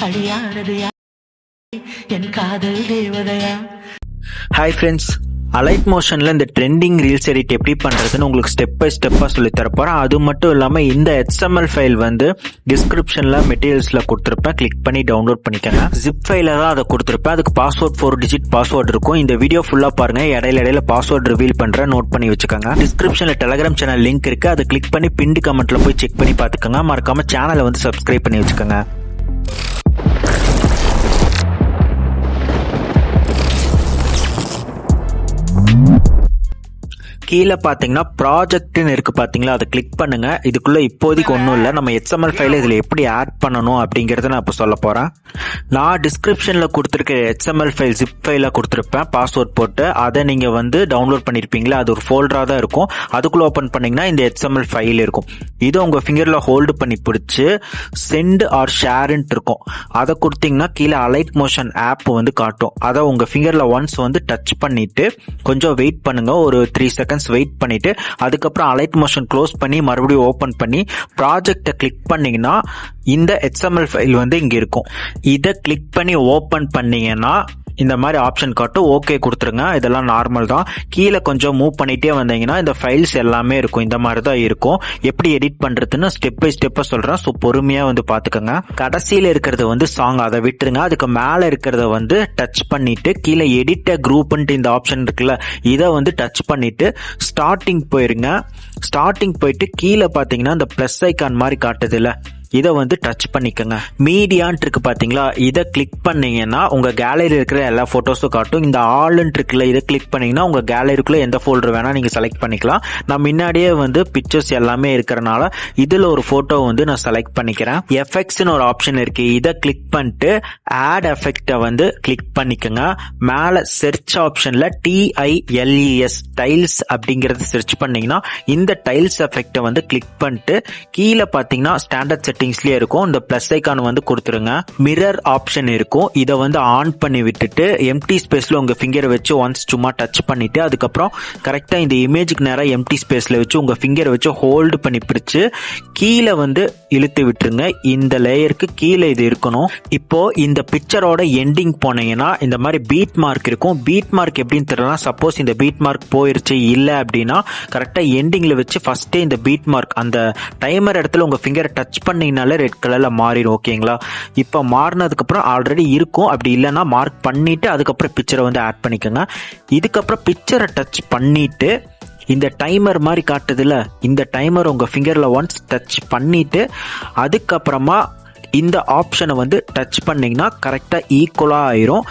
அடியானது என் காதல் தேவதையா. Hi friends, allied மோஷன்ல இந்த ட்ரெண்டிங் ரீல்ஸ் எடிட் எப்படி பண்றதுன்னு உங்களுக்கு ஸ்டெப் பை ஸ்டெப்பா சொல்லி தரப்போறேன். அது மட்டும் இல்லாம இந்த HTML ஃபைல் வந்து டிஸ்கிரிப்ஷன்ல மெட்டீரியல்ஸ்ல கொடுத்துருப்பேன், கிளிக் பண்ணி டவுன்லோட் பண்ணிக்கங்க. ஜிப் ஃபைல தான் அதை கொடுத்துருப்பேன். அதுக்கு பாஸ்வேர்ட் 4 டிஜிட் பாஸ்வேர்ட் இருக்கும். இந்த வீடியோ ஃபுல்லா பாருங்க, இடையில பாஸ்வேர்ட் ரிவீல் பண்றேன், நோட் பண்ணி வச்சுக்கோங்க. டிஸ்கிரிப்ஷன்ல டெலிகிராம் சேனல் லிங்க் இருக்கு, அதை கிளிக் பண்ணி பின்டு கமெண்ட்ல போய் செக் பண்ணி பாத்துக்கோங்க. மறக்காம சேனலை வந்து சப்ஸ்கிரைப் பண்ணி வச்சுக்கோங்க. கீழே பாத்தீங்கன்னா ப்ராஜெக்ட்னு இருக்கு பாத்தீங்களா, அதை கிளிக் பண்ணுங்க. இதுக்குள்ள இப்போதைக்கு ஒன்றும் இல்லை. நம்ம HTML ஃபைல இதுல எப்படி ஆட் பண்ணணும் அப்படிங்கறத நான் இப்போ சொல்ல போறேன். நான் டிஸ்கிரிப்ஷன்ல கொடுத்துருக்க HTML ஃபைல் ஜிப் ஃபைலா கொடுத்துருப்பேன் பாஸ்வேர்ட் போட்டு. அதை நீங்க வந்து டவுன்லோட் பண்ணிருப்பீங்களா, அது ஒரு ஃபோல்டரா தான் இருக்கும். அதுக்குள்ள ஓபன் பண்ணீங்கன்னா இந்த HTML ஃபைல் இருக்கும். இதை உங்க ஃபிங்கர்ல ஹோல்டு பண்ணி பிடிச்சு சென்ட் ஆர் ஷேர்ன்ட்டு இருக்கும். அதை கொடுத்தீங்கன்னா கீழே அலைட் மோஷன் ஆப் வந்து காட்டும். அதை உங்க ஃபிங்கர்ல ஒன்ஸ் வந்து டச் பண்ணிட்டு கொஞ்சம் வெயிட் பண்ணுங்க, ஒரு 3 செகண்ட்ஸ் வெயிட் பண்ணிட்டு அதுக்கப்புறம் அலைட் மோஷன் க்ளோஸ் பண்ணி மறுபடியும் ஓபன் பண்ணி ப்ராஜெக்ட கிளிக் பண்ணீங்கன்னா இந்த HTML ஃபைல் வந்து இங்க இருக்கும். இதை கிளிக் பண்ணி ஓபன் பண்ணீங்கன்னா இந்த மாதிரி ஆப்ஷன் காட்டும். ஓகே கொடுத்துருங்க, இதெல்லாம் நார்மல் தான். கீழே கொஞ்சம் மூவ் பண்ணிட்டே வந்தீங்கன்னா இந்த ஃபைல்ஸ் எல்லாமே இருக்கும். இந்த மாதிரி தான் இருக்கும். எப்படி எடிட் பண்றதுன்னு ஸ்டெப் பை ஸ்டெப்பா சொல்றேன், ஸோ பொறுமையா வந்து பாத்துக்கோங்க. கடைசியில இருக்கிறது வந்து சாங், அதை விட்டுருங்க. அதுக்கு மேல இருக்கிறத வந்து டச் பண்ணிட்டு கீழே எடிட் குரூப்ன்ட்டு இந்த ஆப்ஷன் இருக்குல்ல, இதை வந்து டச் பண்ணிட்டு ஸ்டார்டிங் போயிருங்க. ஸ்டார்டிங் போயிட்டு கீழே பாத்தீங்கன்னா இந்த பிளஸ் ஐக்கான் மாதிரி காட்டுது இல்ல, இதை வந்து டச் பண்ணிக்கோங்க. மீடியான்ட்டு இருக்கு பாத்தீங்களா, இதை கிளிக் பண்ணீங்கன்னா உங்க கேலரி இருக்கிற எல்லா போட்டோஸும் காட்டும். இந்த ஆல்ன்ட்டு இருக்குல்ல, இதை கிளிக் பண்ணீங்கன்னா உங்க கேலரிக்குள்ள எந்த ஃபோல்டர் வேணா நீங்க செலக்ட் பண்ணிக்கலாம். நான் முன்னாடியே வந்து பிக்சர்ஸ் எல்லாமே இருக்கிறனால இதுல ஒரு போட்டோ வந்து நான் செலக்ட் பண்ணிக்கிறேன். எஃபெக்ட்ஸ்னு ஒரு ஆப்ஷன் இருக்கு, இதை கிளிக் பண்ணிட்டு ஆட் எஃபெக்ட வந்து கிளிக் பண்ணிக்கோங்க. மேல சர்ச் ஆப்ஷன்ல TILES டைல்ஸ் அப்படிங்கறத சர்ச் பண்ணீங்கன்னா இந்த டைல்ஸ் எஃபெக்ட வந்து கிளிக் பண்ணிட்டு கீழே பாத்தீங்கன்னா ஸ்டாண்டர்ட் செட்டிங்ஸ்லயே இருக்கும். இந்த பிளஸ் ஐகான் வந்து கொடுத்துருங்க. மிரர் ஆப்ஷன் இருக்கும், இதை வந்து ஆன் பண்ணி விட்டுட்டு எம்டி ஸ்பேஸ்ல உங்க ஃபிங்கரை வச்சு ஒன்ஸ் சும்மா டச் பண்ணிட்டு அதுக்கப்புறம் கரெக்டா இந்த இமேஜுக்கு நேரம் எம்டி ஸ்பேஸ்ல வச்சு உங்க ஃபிங்கரை வச்சு ஹோல்டு பண்ணி பிடிச்சு கீழே வந்து இழுத்து விட்டுருங்க. இந்த லேயருக்கு கீழே இது இருக்கணும். இப்போ இந்த பிக்சரோட எண்டிங் போனீங்கன்னா இந்த மாதிரி பீட் மார்க் இருக்கும். பீட் மார்க் எப்படின்னு தெரியல, சப்போஸ் இந்த பீட் மார்க் போயிருச்சு இல்ல அப்படின்னா கரெக்டா எண்டிங்ல வச்சு ஃபர்ஸ்டே இந்த பீட் மார்க் அந்த டைமர் இடத்துல உங்க ஃபிங்கரை டச் பண்ணி ரெட் கலர்ல மாறிடும். ஓகேங்களா, இப்ப மாறினதுக்கு அப்புறம் ஆல்ரெடி இருக்கும். அப்படி இல்லைன்னா மார்க் பண்ணிட்டு அதுக்கப்புறம் பிக்சரை வந்து ஆட் பண்ணிக்கோங்க. இதுக்கப்புறம் பிக்சரை டச் பண்ணிட்டு இந்த டைமர் மாதிரி காட்டுதுல, இந்த டைமர் உங்க ஃபிங்கர்ல ஒன்ஸ் டச் பண்ணிட்டு அதுக்கப்புறமா இந்த ஆப்ஷனை வந்து டச் பண்ணீங்கன்னா கரெக்டா ஈக்குவலா ஆயிரும்.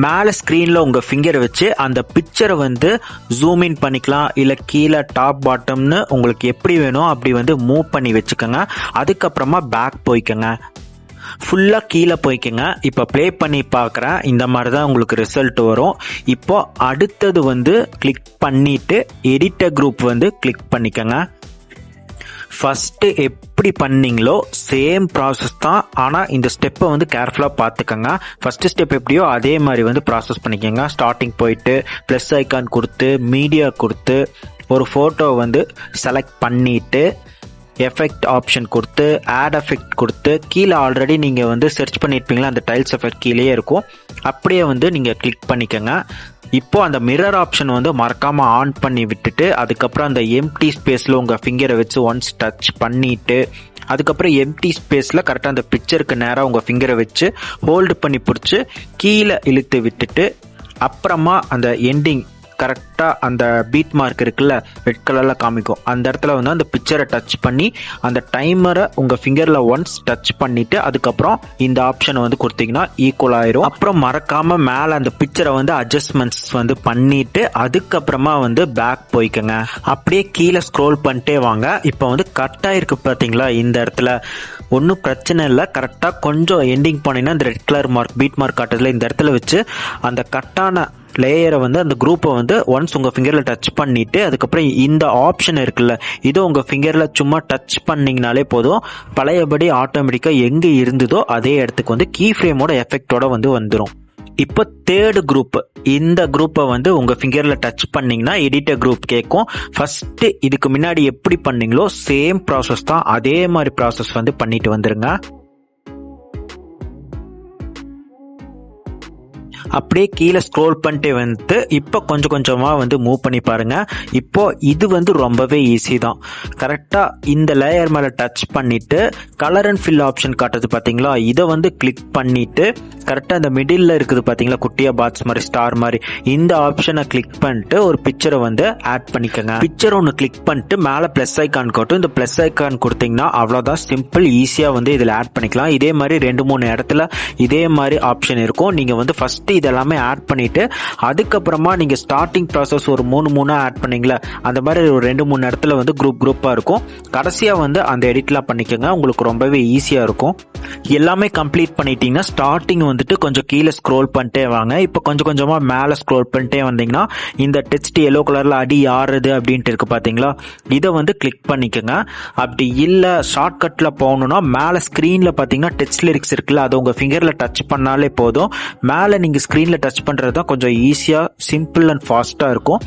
மேல ஸ்கிரீன்ல உங்க ஃபிங்கரை வச்சு அந்த பிக்சரை வந்து ஜூம் இன் பண்ணிக்கலாம், இல்ல கீழே டாப் பாட்டம்னு உங்களுக்கு எப்படி வேணும் அப்படி வந்து மூவ் பண்ணி வச்சுக்கோங்க. அதுக்கப்புறமா பேக் போய்க்கோங்க, ஃபுல்லா கீழே போய்க்கோங்க. இப்ப பிளே பண்ணி பார்க்குறேன், இந்த மாதிரி தான் உங்களுக்கு ரிசல்ட் வரும். இப்போ அடுத்தது வந்து கிளிக் பண்ணிட்டு எடிட்டர் குரூப் வந்து கிளிக் பண்ணிக்கோங்க. ஃபர்ஸ்ட் எப்படி பண்ணீங்களோ சேம் ப்ராசஸ் தான், ஆனா இந்த ஸ்டெப்பை வந்து கேர்ஃபுல்லா பார்த்துக்கோங்க. ஃபர்ஸ்ட் ஸ்டெப் எப்படியோ அதே மாதிரி வந்து ப்ராசஸ் பண்ணிக்கோங்க. ஸ்டார்டிங் போயிட்டு பிளஸ் ஐக்கான் கொடுத்து மீடியா கொடுத்து ஒரு போட்டோ வந்து செலக்ட் பண்ணிட்டு எஃபெக்ட் ஆப்ஷன் கொடுத்து ஆட் எஃபெக்ட் கொடுத்து கீழே ஆல்ரெடி நீங்க வந்து சர்ச் பண்ணிருப்பீங்களா அந்த டைல்ஸ் எஃபெக்ட் கீழேயே இருக்கும், அப்படியே வந்து நீங்க கிளிக் பண்ணிக்கோங்க. இப்போ அந்த மிரர் ஆப்ஷன் வந்து மறக்காம ஆன் பண்ணி விட்டுட்டு அதுக்கப்புறம் அந்த எம்டி ஸ்பேஸ்ல உங்க ஃபிங்கரை வச்சு ஒன்ஸ் டச் பண்ணிட்டு அதுக்கப்புறம் எம்டி ஸ்பேஸ்ல கரெக்டா அந்த பிக்சருக்கு நேரா உங்க ஃபிங்கரை வச்சு ஹோல்டு பண்ணி பிடிச்சு கீழே இழுத்து விட்டுட்டு அப்புறமா அந்த எண்டிங் கரெக்டா அந்த பீட் மார்க் இருக்குல்ல ரெட் கலர்ல காமிக்கும், அந்த இடத்துல வந்து அந்த பிக்சரை டச் பண்ணி அந்த டைமரை உங்க ஃபிங்கர்ல ஒன்ஸ் டச் பண்ணிட்டு அதுக்கப்புறம் இந்த ஆப்ஷனை வந்து கொடுத்தீங்கன்னா ஈக்குவல் ஆயிரும். அப்புறம் மறக்காம மேல அந்த பிக்சரை வந்து அட்ஜஸ்ட்மெண்ட்ஸ் வந்து பண்ணிட்டு அதுக்கப்புறமா வந்து பேக் போய்க்கங்க. அப்படியே கீழே ஸ்க்ரோல் பண்ணிட்டே வாங்க. இப்போ வந்து கரெக்டா இருக்கு பாத்தீங்களா, இந்த இடத்துல ஒன்றும் பிரச்சனை இல்லை. கரெக்டா கொஞ்சம் எண்டிங் போனீங்கன்னா இந்த red colour mark beat mark காட்டுறதுல இந்த இடத்துல வச்சு அந்த கரெக்டான லேயரை வந்து அந்த குரூப்பை வந்து ஒன்ஸ் உங்க ஃபிங்கர்ல டச் பண்ணிட்டு அதுக்கப்புறம் இந்த ஆப்ஷன் இருக்குல்ல, இதை உங்க ஃபிங்கர்ல சும்மா டச் பண்ணீங்கனாலே போதும், பழையபடி ஆட்டோமேட்டிக்கா எங்க இருந்ததோ அதே இடத்துக்கு வந்து கீ ஃப்ரேமோட எஃபெக்டோட வந்து வந்துடும். இப்போ தேர்ட் குரூப், இந்த குரூப்பை வந்து உங்க ஃபிங்கர்ல டச் பண்ணீங்கன்னா எடிட்டர் குரூப் கேட்கும். ஃபர்ஸ்ட் இதுக்கு முன்னாடி எப்படி பண்ணீங்களோ சேம் ப்ராசஸ் தான், அதே மாதிரி ப்ராசஸ் வந்து பண்ணிட்டு வந்துருங்க. அப்படியே கீழே ஸ்க்ரோல் பண்ணிட்டே வந்து இப்போ கொஞ்சம் கொஞ்சமாக வந்து மூவ் பண்ணி பாருங்க. இப்போ இது வந்து ரொம்பவே ஈஸி தான். கரெக்டாக இந்த லேயர் மேலே டச் பண்ணிட்டு கலர் அண்ட் ஃபில் ஆப்ஷன் காட்டுறது பார்த்தீங்களா, இதை வந்து கிளிக் பண்ணிட்டு கரெக்டாக இந்த மிடில் இருக்குது பார்த்தீங்களா, குட்டியா பாட்ஸ் மாதிரி ஸ்டார் மாதிரி, இந்த ஆப்ஷனை கிளிக் பண்ணிட்டு ஒரு பிக்சரை வந்து ஆட் பண்ணிக்கோங்க. பிக்சர் ஒன்று கிளிக் பண்ணிட்டு மேலே ப்ளஸ் ஐக்கான் காட்டும், இந்த ப்ளஸ் ஐக்கான் கொடுத்தீங்கன்னா அவ்வளோதான், சிம்பிள், ஈஸியாக வந்து இதில் ஆட் பண்ணிக்கலாம். இதே மாதிரி 2-3 இடத்துல இதே மாதிரி ஆப்ஷன் இருக்கும். நீங்கள் வந்து ஃபஸ்ட்டு இதெல்லாமே ஆட் பண்ணிவிட்டு அதுக்கப்புறமா நீங்கள் ஸ்டார்டிங் ப்ராசஸ் ஒரு 3 ஆட் பண்ணீங்களா, அந்த மாதிரி ஒரு 2-3 இடத்துல வந்து குரூப்பாக இருக்கும். கடைசியாக வந்து அந்த எடிட்லாம் பண்ணிக்கோங்க, உங்களுக்கு ரொம்பவே ஈஸியாக இருக்கும். எல்லாமே கம்ப்ளீட் பண்ணிட்டீங்கன்னா ஸ்டார்டிங் வந்துட்டு கொஞ்சம் கீழே ஸ்க்ரோல் பண்ணிட்டே வாங்க. இப்போ கொஞ்சம் கொஞ்சமாக மேலே ஸ்க்ரோல் பண்ணிட்டே வந்தீங்கன்னா இந்த டெக்ஸ்ட் எல்லோ கலரில் அடி யாருது அப்படின்ட்டு இருக்கு பார்த்தீங்களா, இதை வந்து கிளிக் பண்ணிக்கோங்க. அப்படி இல்லை ஷார்ட்கட்டில் போகணுன்னா மேலே ஸ்க்ரீனில் பார்த்தீங்கன்னா டெக்ஸ்ட் லிரிக்ஸ் இருக்குல்ல, அதை உங்கள் ஃபிங்கரில் டச் பண்ணாலே போதும். மேலே நீங்கள் ஸ்க்ரீனில் டச் பண்ணுறது தான் கொஞ்சம் ஈஸியாக, சிம்பிள் அண்ட் ஃபாஸ்ட்டாக இருக்கும்.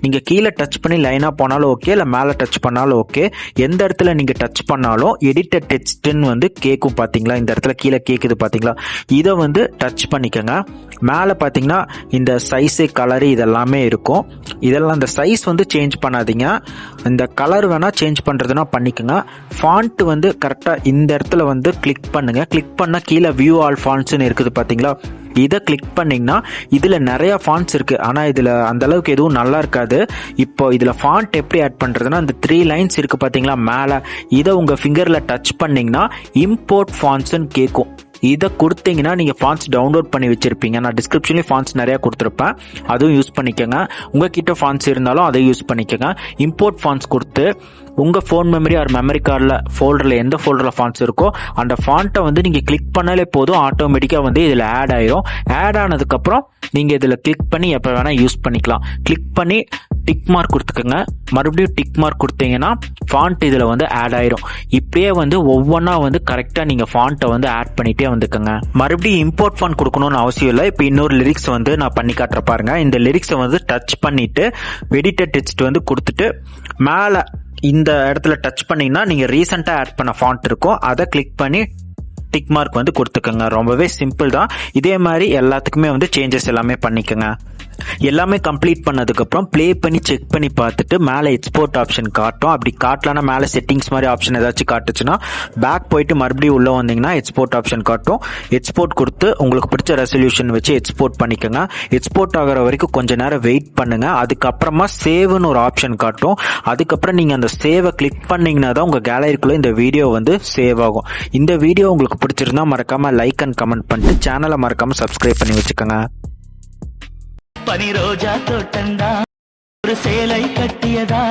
நீங்கள் கீழே டச் பண்ணி லைனாக போனாலும் ஓகே, இல்லை மேலே டச் பண்ணாலும் ஓகே. எந்த இடத்துல நீங்கள் டச் பண்ணாலும் எடிட்டட் டெக்ஸ்ட்னு வந்து கேட்கும் பார்த்தீங்களா, இந்த இடத்துல கீழே கேட்குது பார்த்தீங்களா, இதை வந்து டச் பண்ணிக்கோங்க. மேலே பார்த்தீங்கன்னா இந்த சைஸு கலரு இதெல்லாமே இருக்கும். இதெல்லாம் இந்த சைஸ் வந்து சேஞ்ச் பண்ணாதீங்க, இந்த கலர் வேணால் சேஞ்ச் பண்ணுறதுனா பண்ணிக்கோங்க. ஃபாண்ட் வந்து கரெக்டாக இந்த இடத்துல வந்து கிளிக் பண்ணுங்கள். கிளிக் பண்ணால் கீழே வியூ ஆல் ஃபாண்ட்ஸ்னு இருக்குது பார்த்தீங்களா, இதை கிளிக் பண்ணிங்கன்னா இதில் நிறையா ஃபாண்ட்ஸ் இருக்குது, ஆனால் இதில் அந்தளவுக்கு எதுவும் நல்லா இருக்காது. இப்போ இதில் ஃபாண்ட் எப்படி ஆட் பண்ணுறதுன்னா, இந்த 3 லைன்ஸ் இருக்குது பார்த்தீங்களா மேலே, இதை உங்கள் ஃபிங்கரில் டச் பண்ணிங்கன்னா இம்போர்ட் ஃபாண்ட்ஸ்ன்னு கேட்கும். இதை கொடுத்தீங்கன்னா நீங்கள் ஃபாண்ட்ஸ் டவுன்லோட் பண்ணி வச்சுருப்பீங்க. நான் டிஸ்கிரிப்ஷன்லேயும் ஃபாண்ட்ஸ் நிறையா கொடுத்துருப்பேன், அதுவும் யூஸ் பண்ணிக்கோங்க. உங்ககிட்ட ஃபாண்ட்ஸ் இருந்தாலும் அதை யூஸ் பண்ணிக்கோங்க. இம்போர்ட் ஃபாண்ட்ஸ் கொடுத்து உங்கள் ஃபோன் மெமரி ஆர் மெமரி கார்டில் ஃபோல்டரில் எந்த ஃபோல்டரில் ஃபாண்ட்ஸ் இருக்கோ அந்த ஃபாண்ட்டை வந்து நீங்கள் கிளிக் பண்ணாலே போதும், ஆட்டோமேட்டிக்காக வந்து இதில் ஆட் ஆயிரும். ஆட் ஆனதுக்கப்புறம் நீங்கள் இதில் கிளிக் பண்ணி எப்போ வேணால் யூஸ் பண்ணிக்கலாம். கிளிக் பண்ணி டிக் மார்க் கொடுத்துக்கோங்க. மறுபடியும் டிக் மார்க் கொடுத்தீங்கன்னா ஃபாண்ட் இதில் வந்து ஆட் ஆயிரும். இப்பயே வந்து ஒவ்வொன்றா வந்து கரெக்டாக நீங்கள் ஃபாண்ட்டை வந்து ஆட் பண்ணிட்டே வந்துக்கோங்க. மறுபடியும் இம்போர்ட் ஃபாண்ட் கொடுக்கணும்னு அவசியம் இல்லை. இப்போ இன்னொரு லிரிக்ஸ் வந்து நான் பண்ணி காட்டுற பாருங்க. இந்த லிரிக்ஸை வந்து டச் பண்ணிட்டு எடிட்டட் டெக்ஸ்ட் வந்து கொடுத்துட்டு மேலே இந்த இடத்துல டச் பண்ணீங்கன்னா நீங்கள் ரீசெண்டாக ஆட் பண்ண ஃபாண்ட் இருக்கும், அதை கிளிக் பண்ணி டிக் மார்க் வந்து கொடுத்துக்கோங்க. ரொம்பவே சிம்பிள் தான். இதே மாதிரி எல்லாத்துக்குமே வந்து சேஞ்சஸ் எல்லாமே பண்ணிக்கோங்க. எல்லாமே கம்ப்ளீட் பண்ணதுக்கப்புறம் ப்ளே பண்ணி செக் பண்ணி பார்த்துட்டு மேலே எக்ஸ்போர்ட் ஆப்ஷன் காட்டும். அப்படி காட்டலன்னா மேலே செட்டிங்ஸ் மாதிரி ஆப்ஷன் ஏதாச்சும் காட்டுச்சுன்னா பேக் போயிட்டு மறுபடியும் உள்ளே வந்தீங்கன்னா எக்ஸ்போர்ட் ஆப்ஷன் காட்டும். எக்ஸ்போர்ட் கொடுத்து உங்களுக்கு பிடிச்ச ரெசல்யூஷன் வச்சு எக்ஸ்போர்ட் பண்ணிக்கோங்க. எக்ஸ்போர்ட் ஆகிற வரைக்கும் கொஞ்ச நேரம் வெயிட் பண்ணுங்க. அதுக்கப்புறமா சேவ்னு ஒரு ஆப்ஷன் காட்டும். அதுக்கப்புறம் நீங்கள் அந்த சேவை கிளிக் பண்ணீங்கன்னா தான் உங்கள் கேலரிக்குள்ளே இந்த வீடியோ வந்து சேவ் ஆகும். இந்த வீடியோ உங்களுக்கு பிடிச்சிருந்தா மறக்காமல் லைக் அண்ட் கமெண்ட் பண்ணிட்டு சேனலை மறக்காமல் சப்ஸ்கிரைப் பண்ணி வச்சுக்கோங்க. பனி ரோஜா தோட்டந்தா ஒரு சேலை கட்டியதா.